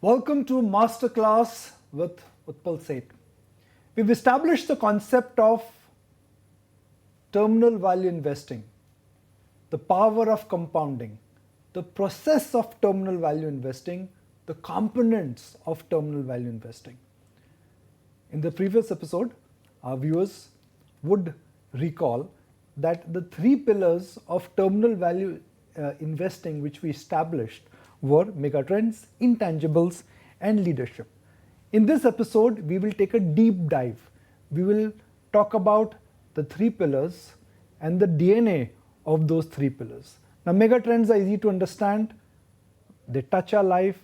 Welcome to Masterclass with Utpal Sheth. We've established the concept of terminal value investing, the power of compounding, the process of terminal value investing, the components of terminal value investing. In the previous episode, our viewers would recall that the three pillars of terminal value investing which we established were megatrends, intangibles, and leadership. In this episode, we will take a deep dive. We will talk about the three pillars and the DNA of those three pillars. Now, megatrends are easy to understand. They touch our life,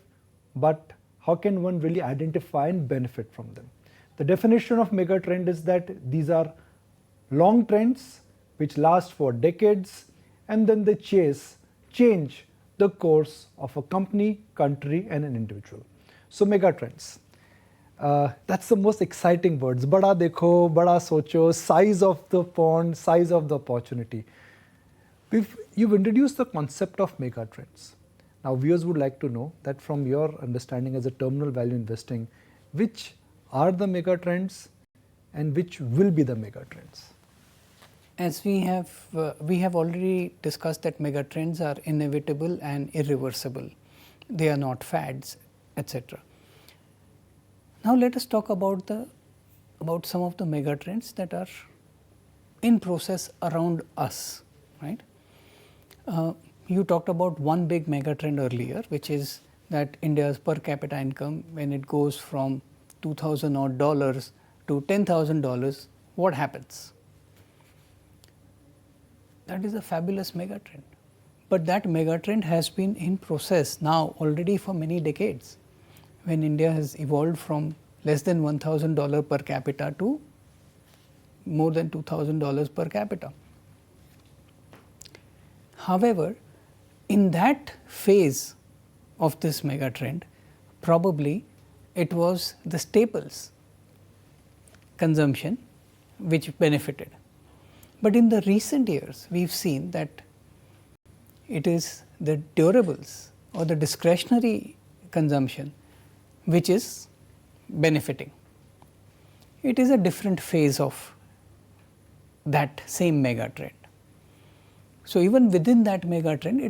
but how can one really identify and benefit from them? The definition of megatrend is that these are long trends which last for decades, and then they change the course of a company, country, and an individual. So megatrends. That's the most exciting words. Bada dekho, bada socho, size of the pond, size of the opportunity. You've introduced the concept of megatrends. Now viewers would like to know that from your understanding as a terminal value investing, which are the megatrends and which will be the megatrends? As we have already discussed that megatrends are inevitable and irreversible. They are not fads, etc. Now let us talk about some of the megatrends that are in process around us. Right? You talked about one big megatrend earlier, which is that India's per capita income, when it goes from $2,000 odd to $10,000, what happens? That is a fabulous megatrend. But that megatrend has been in process now already for many decades, when India has evolved from less than $1,000 per capita to more than $2,000 per capita. However, in that phase of this megatrend, probably it was the staples consumption which benefited. But in the recent years, we have seen that it is the durables or the discretionary consumption which is benefiting. It is a different phase of that same megatrend. So even within that megatrend,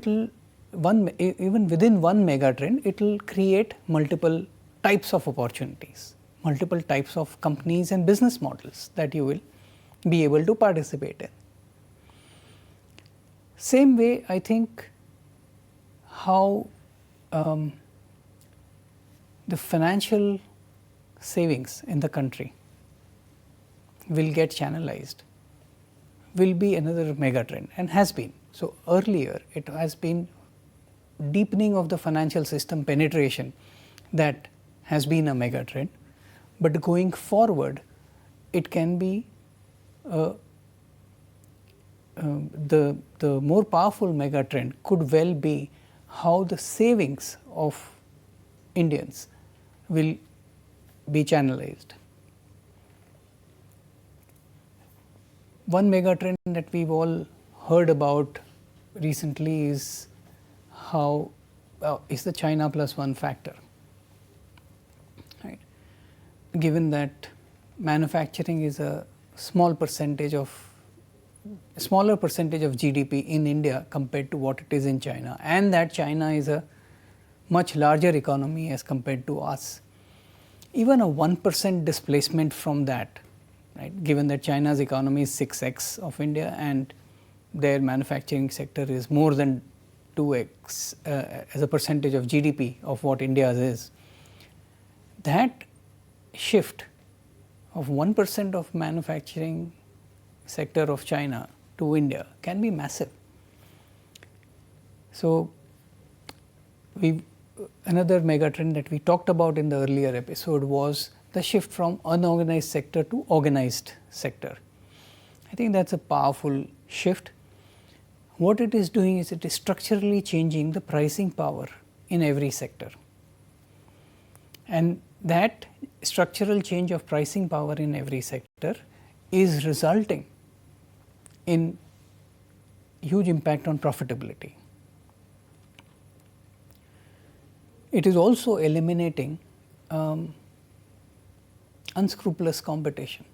even within one megatrend, it will create multiple types of opportunities, multiple types of companies and business models that you will be able to participate in. Same way, I think how the financial savings in the country will get channelized will be another megatrend and has been. So earlier it has been deepening of the financial system penetration that has been a megatrend, but going forward it can be the more powerful megatrend could well be how the savings of Indians will be channelized. One megatrend that we've all heard about recently is the China plus one factor. Right? Given that manufacturing is a smaller percentage of GDP in India compared to what it is in China, and that China is a much larger economy as compared to us. Even a 1% displacement from that, right, given that China's economy is 6x of India and their manufacturing sector is more than 2x as a percentage of GDP of what India's is, that shift of 1% of manufacturing sector of China to India can be massive. So, another megatrend that we talked about in the earlier episode was the shift from unorganized sector to organized sector. I think that's a powerful shift. What it is doing is it is structurally changing the pricing power in every sector. And that structural change of pricing power in every sector is resulting in huge impact on profitability. it is also eliminating unscrupulous competition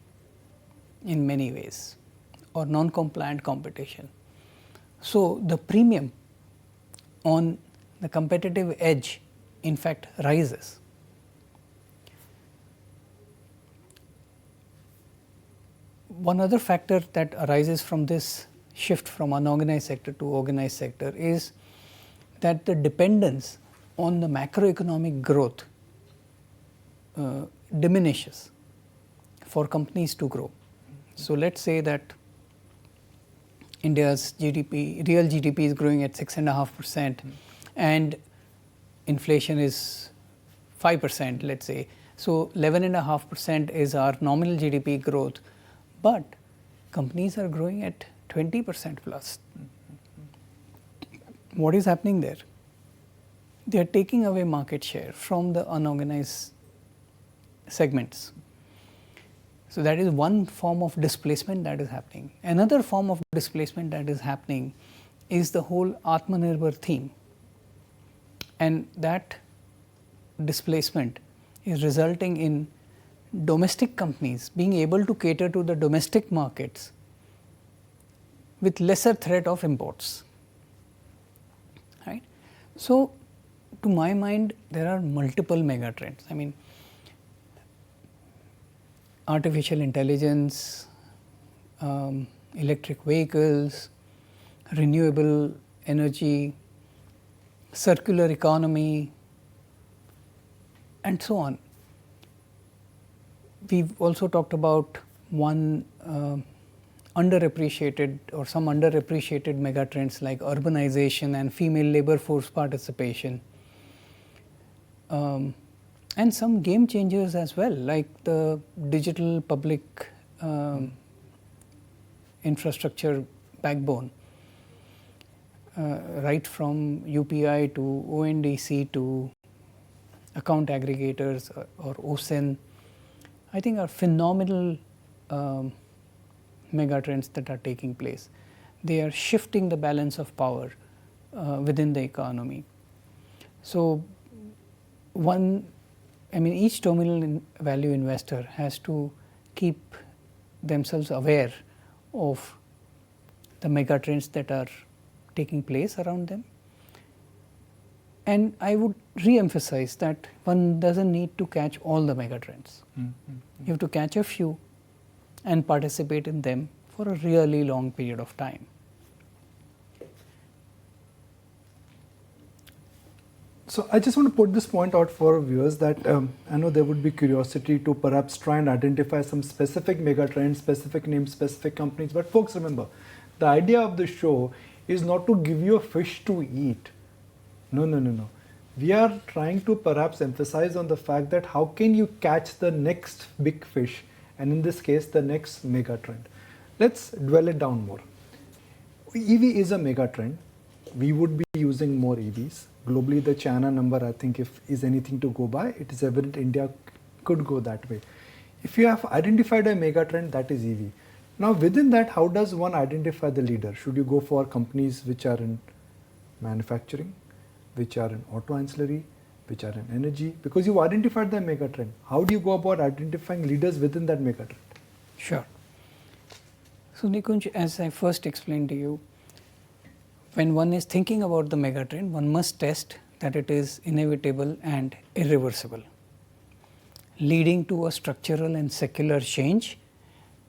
in many ways, or non-compliant competition. So, the premium on the competitive edge in fact rises. One other factor that arises from this shift from unorganized sector to organized sector is that the dependence on the macroeconomic growth diminishes for companies to grow. So, let us say that India's GDP, real GDP is growing at 6.5% and inflation is 5%, let us say. So, 11.5% is our nominal GDP growth, but companies are growing at 20% plus. What is happening there? They are taking away market share from the unorganized segments. So, that is one form of displacement that is happening. Another form of displacement that is happening is the whole Atmanirbhar theme, and that displacement is resulting in domestic companies being able to cater to the domestic markets with lesser threat of imports, right. So, to my mind there are multiple mega trends. I mean, artificial intelligence, electric vehicles, renewable energy, circular economy, and so on. We have also talked about one underappreciated or some underappreciated mega trends like urbanization and female labor force participation, and some game changers as well, like the digital public infrastructure backbone, right from UPI to ONDC to account aggregators or OSIN, I think are phenomenal mega trends that are taking place. They are shifting the balance of power within the economy. So, each terminal value investor has to keep themselves aware of the mega trends that are taking place around them. And I would re-emphasize that one does not need to catch all the mega trends. You have to catch a few and participate in them for a really long period of time. So, I just want to put this point out for viewers that I know there would be curiosity to perhaps try and identify some specific mega trends, specific names, specific companies. But folks, remember, the idea of the show is not to give you a fish to eat. No. We are trying to perhaps emphasize on the fact that how can you catch the next big fish, and in this case the next mega trend. Let us dwell it down more. EV is a mega trend. We would be using more EVs. Globally, the China number, I think, if is anything to go by, it is evident India could go that way. If you have identified a mega trend, that is EV. Now, within that, how does one identify the leader? Should you go for companies which are in manufacturing, which are in auto ancillary, which are in energy? Because you identified the mega trend. How do you go about identifying leaders within that mega trend? Sure. So, Nikunj, as I first explained to you, when one is thinking about the mega trend, one must test that it is inevitable and irreversible, leading to a structural and secular change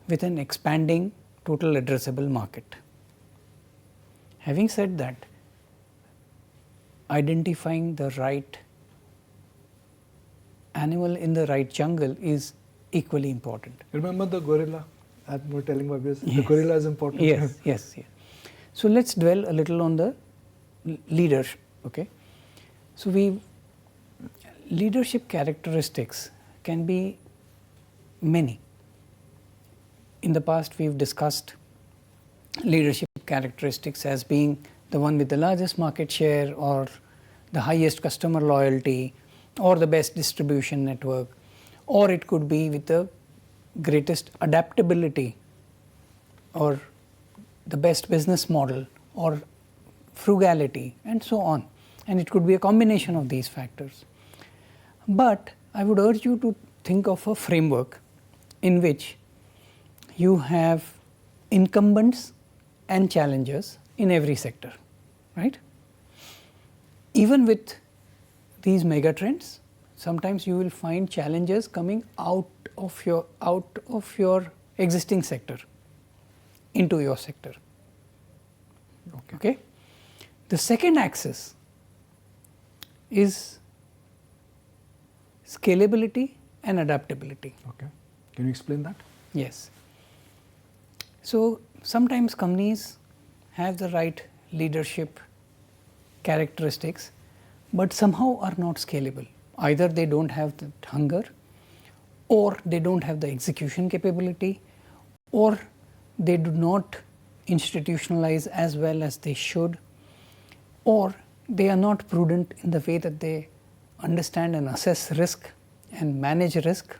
with an expanding total addressable market. Having said that, identifying the right animal in the right jungle is equally important. Remember the gorilla? I am telling my viewers, the gorilla is important. Yes. So, let us dwell a little on the leadership. Okay. So, leadership characteristics can be many. In the past, we have discussed leadership characteristics as being the one with the largest market share, or the highest customer loyalty, or the best distribution network, or it could be with the greatest adaptability, or the best business model, or frugality, and so on. and it could be a combination of these factors. But I would urge you to think of a framework in which you have incumbents and challengers in every sector, right? Even with these mega trends, sometimes you will find challengers coming out of your existing sector into your sector. Okay. The second axis is scalability and adaptability. Okay. Can you explain that? Yes. So sometimes companies have the right leadership characteristics, but somehow are not scalable. Either they don't have the hunger, or they don't have the execution capability, or they do not institutionalize as well as they should, or they are not prudent in the way that they understand and assess risk and manage risk.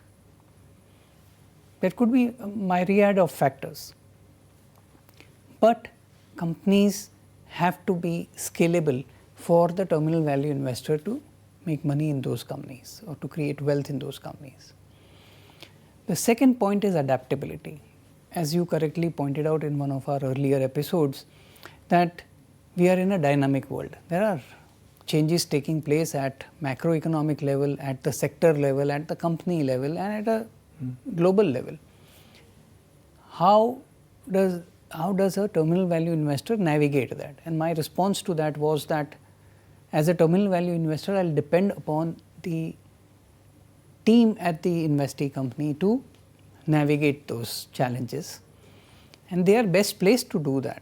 There could be a myriad of factors. But companies have to be scalable for the terminal value investor to make money in those companies or to create wealth in those companies. The second point is adaptability. As you correctly pointed out in one of our earlier episodes, that we are in a dynamic world. There are changes taking place at macroeconomic level, at the sector level, at the company level, and at a global level. How does a terminal value investor navigate that? And my response to that was that as a terminal value investor, I'll depend upon the team at the investee company to navigate those challenges, and they are best placed to do that.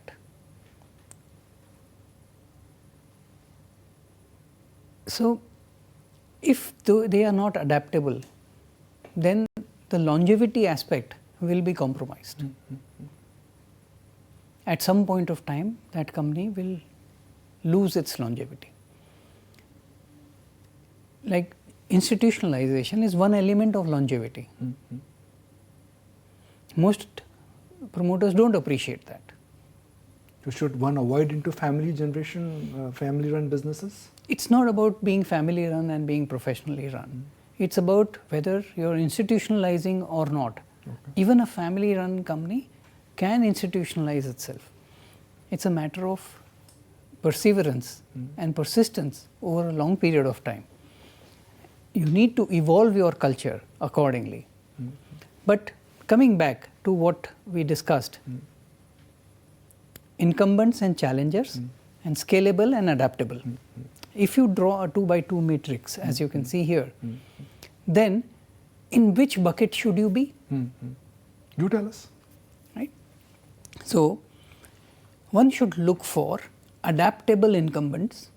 So, if they are not adaptable, then the longevity aspect will be compromised. At some point of time, that company will lose its longevity. Like institutionalization is one element of longevity. Most promoters don't appreciate that. So should one avoid into family generation, family-run businesses? It's not about being family-run and being professionally run. It's about whether you're institutionalizing or not. Okay. Even a family-run company can institutionalize itself. It's a matter of perseverance and persistence over a long period of time. You need to evolve your culture accordingly. But coming back to what we discussed, incumbents and challengers, and scalable and adaptable. If you draw a 2x2 matrix, as you can see here, then in which bucket should you be? You tell us. Right? So, one should look for adaptable incumbents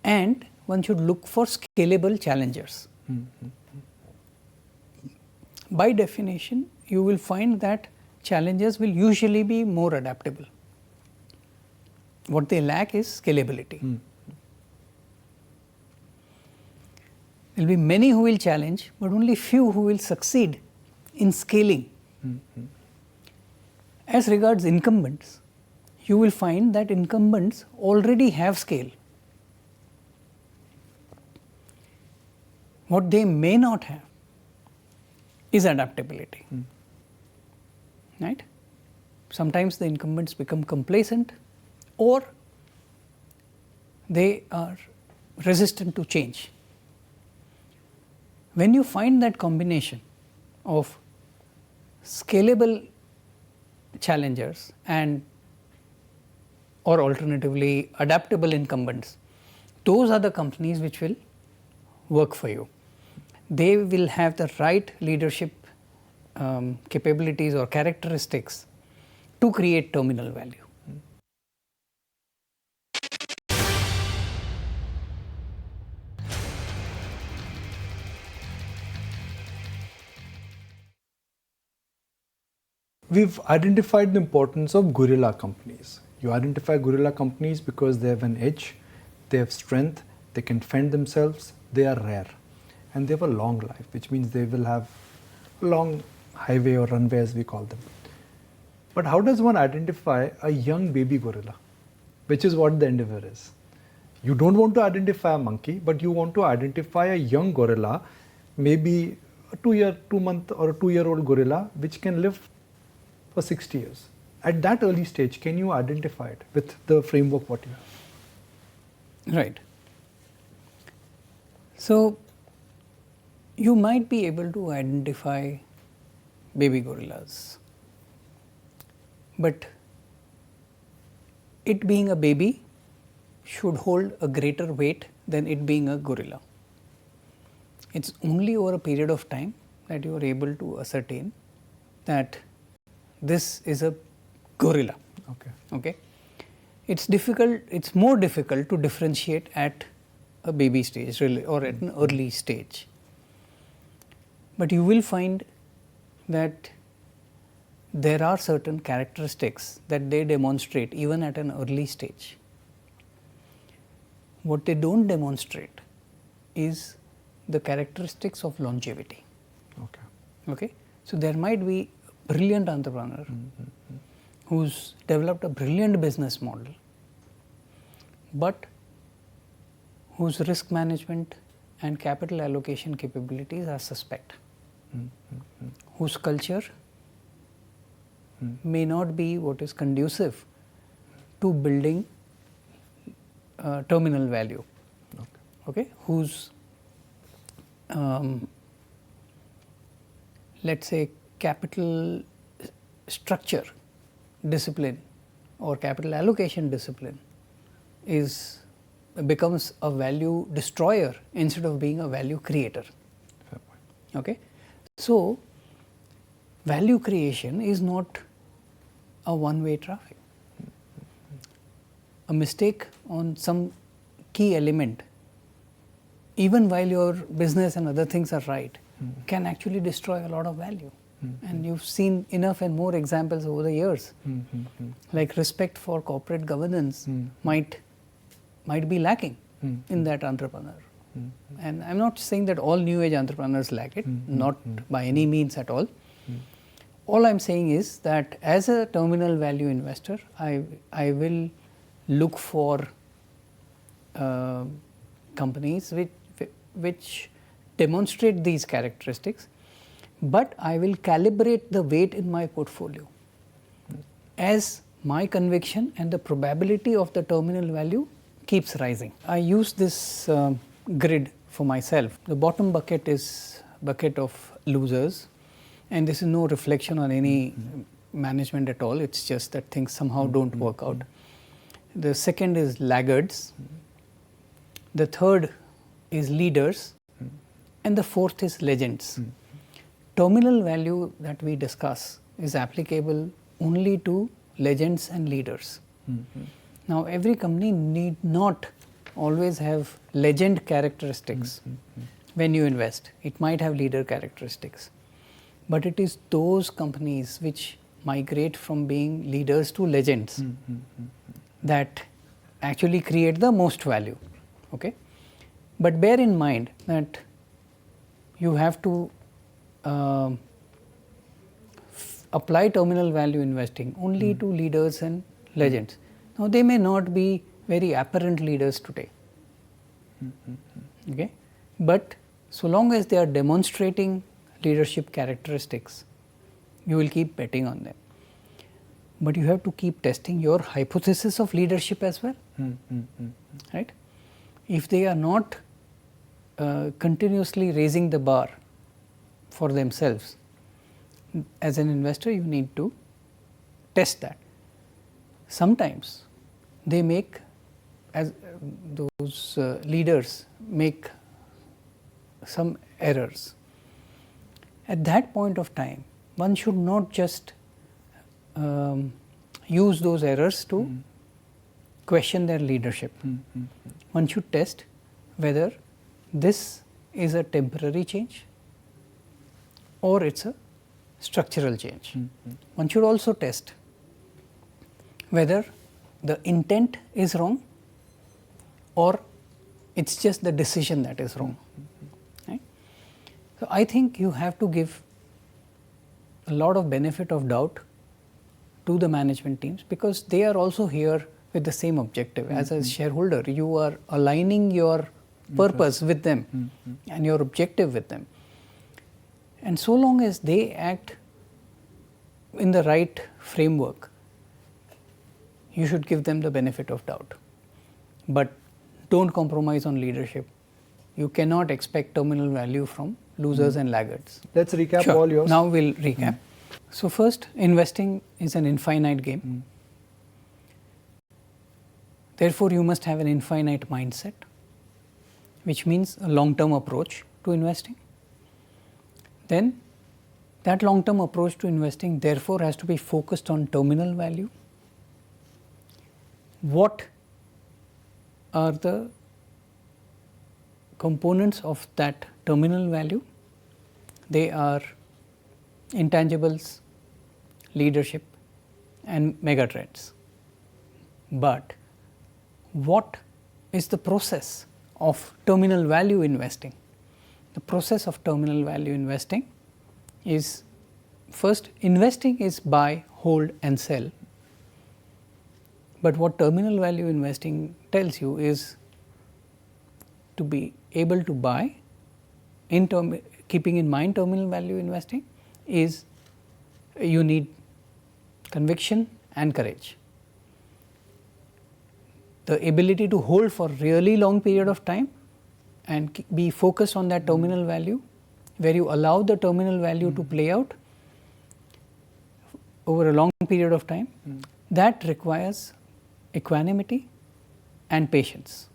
and one should look for scalable challengers. By definition, you will find that challengers will usually be more adaptable. What they lack is scalability. There will be many who will challenge, but only few who will succeed in scaling. As regards incumbents, you will find that incumbents already have scale. What they may not have is adaptability. Right? Sometimes the incumbents become complacent, or they are resistant to change. When you find that combination of scalable challengers and or alternatively adaptable incumbents, those are the companies which will work for you. They will have the right leadership capabilities or characteristics to create terminal value. We've identified the importance of guerrilla companies. You identify guerrilla companies because they have an edge, they have strength, they can fend themselves, they are rare, and they have a long life, which means they will have a long highway or runway, as we call them. But how does one identify a young baby gorilla, which is what the endeavor is? You don't want to identify a monkey, but you want to identify a young gorilla, maybe a 2-month or a 2-year-old gorilla, which can live for 60 years. At that early stage, can you identify it with the framework what you have? Right. So, you might be able to identify baby gorillas, but it being a baby should hold a greater weight than it being a gorilla. It's only over a period of time that you are able to ascertain that this is a gorilla. Okay. Okay. It's more difficult to differentiate at a baby stage really, or at an early stage. But you will find that there are certain characteristics that they demonstrate even at an early stage. What they don't demonstrate is the characteristics of longevity. Okay. Okay? So, there might be a brilliant entrepreneur who's developed a brilliant business model, but whose risk management and capital allocation capabilities are suspect, whose culture may not be what is conducive to building terminal value, okay? Whose let us say capital structure discipline or capital allocation discipline becomes a value destroyer instead of being a value creator. Fair point. Okay? So, value creation is not a one-way traffic. A mistake on some key element, even while your business and other things are right, can actually destroy a lot of value. And you've seen enough and more examples over the years. Like respect for corporate governance might be lacking in that entrepreneur. And I'm not saying that all new age entrepreneurs lack it, not by any means at all. All I'm saying is that as a terminal value investor, I will look for companies which demonstrate these characteristics, but I will calibrate the weight in my portfolio as my conviction and the probability of the terminal value keeps rising. I use this grid for myself. The bottom bucket is bucket of losers, and this is no reflection on any management at all. It's just that things somehow don't work out. The second is laggards. The third is leaders, and the fourth is legends. Terminal value that we discuss is applicable only to legends and leaders. Now, every company need not always have legend characteristics when you invest. It might have leader characteristics, but it is those companies which migrate from being leaders to legends that actually create the most value. Okay? But bear in mind that you have to apply terminal value investing only to leaders and legends. Now, they may not be very apparent leaders today, okay? But so long as they are demonstrating leadership characteristics, you will keep betting on them. But you have to keep testing your hypothesis of leadership as well, right? If they are not continuously raising the bar for themselves, as an investor you need to test that. Sometimes they make, as those leaders make some errors. At that point of time, one should not just use those errors to question their leadership. One should test whether this is a temporary change or it's a structural change. One should also test whether the intent is wrong or it's just the decision that is wrong. Right? So, I think you have to give a lot of benefit of doubt to the management teams, because they are also here with the same objective. As a shareholder, you are aligning your purpose with them and your objective with them. And so long as they act in the right framework, you should give them the benefit of doubt. But don't compromise on leadership. You cannot expect terminal value from losers and laggards. Let's recap Sure. all yours. Now we'll recap. So first, investing is an infinite game. Therefore, you must have an infinite mindset, which means a long-term approach to investing. Then, that long-term approach to investing therefore has to be focused on terminal value. What are the components of that terminal value? They are intangibles, leadership, and megatrends. But what is the process of terminal value investing? The process of terminal value investing is, first, investing is buy, hold and sell. But what terminal value investing tells you is to be able to buy, keeping in mind terminal value investing, is you need conviction and courage. The ability to hold for really long period of time and be focused on that terminal value, where you allow the terminal value to play out over a long period of time, that requires equanimity and patience.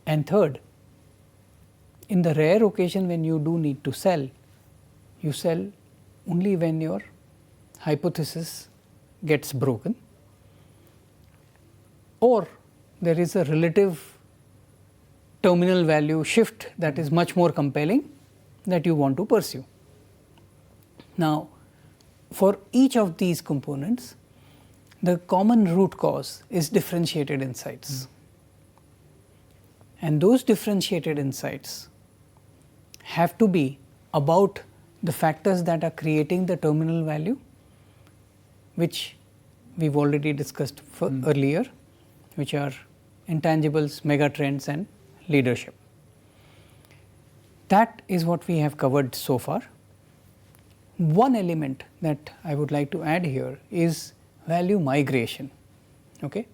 And third, in the rare occasion when you do need to sell, you sell only when your hypothesis gets broken, or there is a relative terminal value shift that is much more compelling that you want to pursue. Now, for each of these components, the common root cause is differentiated insights. And those differentiated insights have to be about the factors that are creating the terminal value, which we've already discussed earlier, which are intangibles, megatrends and leadership. That is what we have covered so far. One element that I would like to add here is value migration. Okay?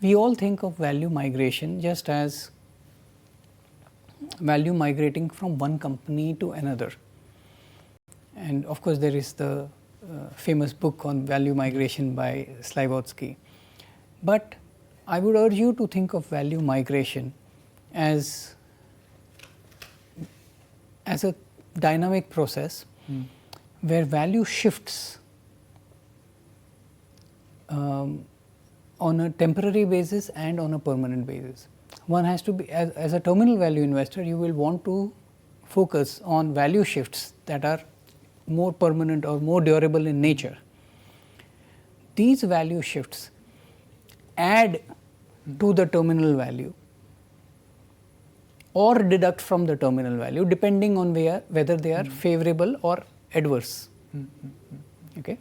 We all think of value migration just as value migrating from one company to another. And of course, there is the famous book on value migration by Slyvotsky. But I would urge you to think of value migration as a dynamic process where value shifts on a temporary basis and on a permanent basis. One has to be, as a terminal value investor, you will want to focus on value shifts that are more permanent or more durable in nature. These value shifts add to the terminal value or deduct from the terminal value, depending on whether they are favorable or adverse. Okay?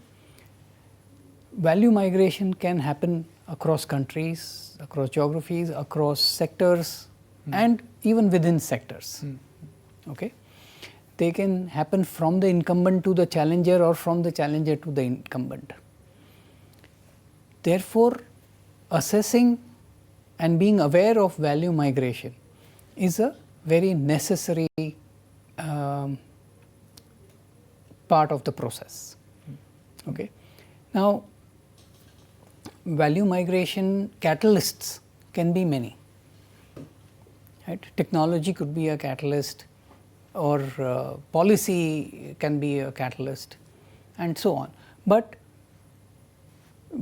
Value migration can happen across countries, across geographies, across sectors and even within sectors. Okay? They can happen from the incumbent to the challenger or from the challenger to the incumbent. Therefore, assessing and being aware of value migration is a very necessary part of the process. Okay? Now, value migration catalysts can be many. Right? Technology could be a catalyst, or policy can be a catalyst, and so on. But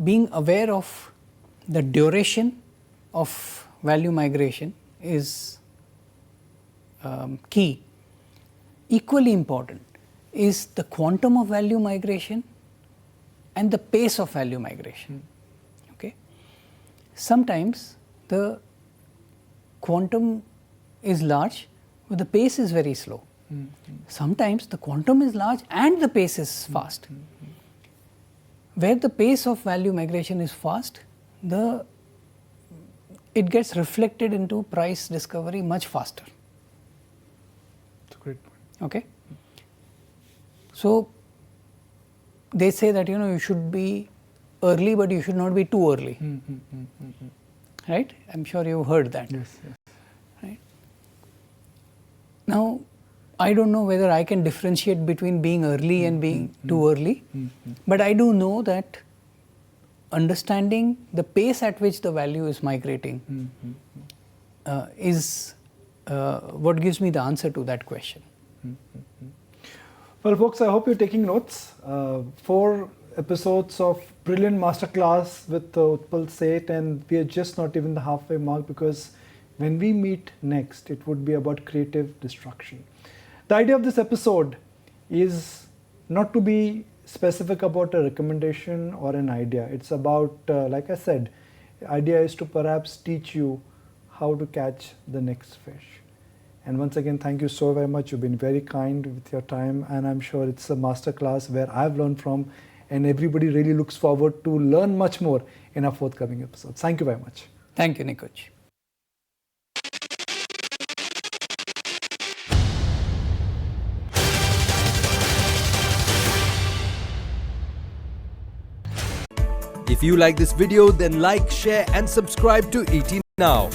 being aware of the duration of value migration is key. Equally important is the quantum of value migration and the pace of value migration. Okay? Sometimes the quantum is large, but the pace is very slow. Sometimes the quantum is large and the pace is fast. Where the pace of value migration is fast, it gets reflected into price discovery much faster. That's a great point. Okay. So they say that you should be early, but you should not be too early. Right? I'm sure you've heard that. Yes. Right. Now, I don't know whether I can differentiate between being early and being too early, but I do know that understanding the pace at which the value is migrating is what gives me the answer to that question. Well, folks, I hope you're taking notes. 4 episodes of brilliant masterclass with Utpal Sheth, and we are just not even the halfway mark, because when we meet next, it would be about creative destruction. The idea of this episode is not to be specific about a recommendation or an idea. It's about, like I said, the idea is to perhaps teach you how to catch the next fish. And once again, thank you so very much. You've been very kind with your time, and I'm sure it's a masterclass where I've learned from, and everybody really looks forward to learn much more in our forthcoming episodes. Thank you very much. Thank you, Nikunj. If you like this video, then like, share and subscribe to ET Now.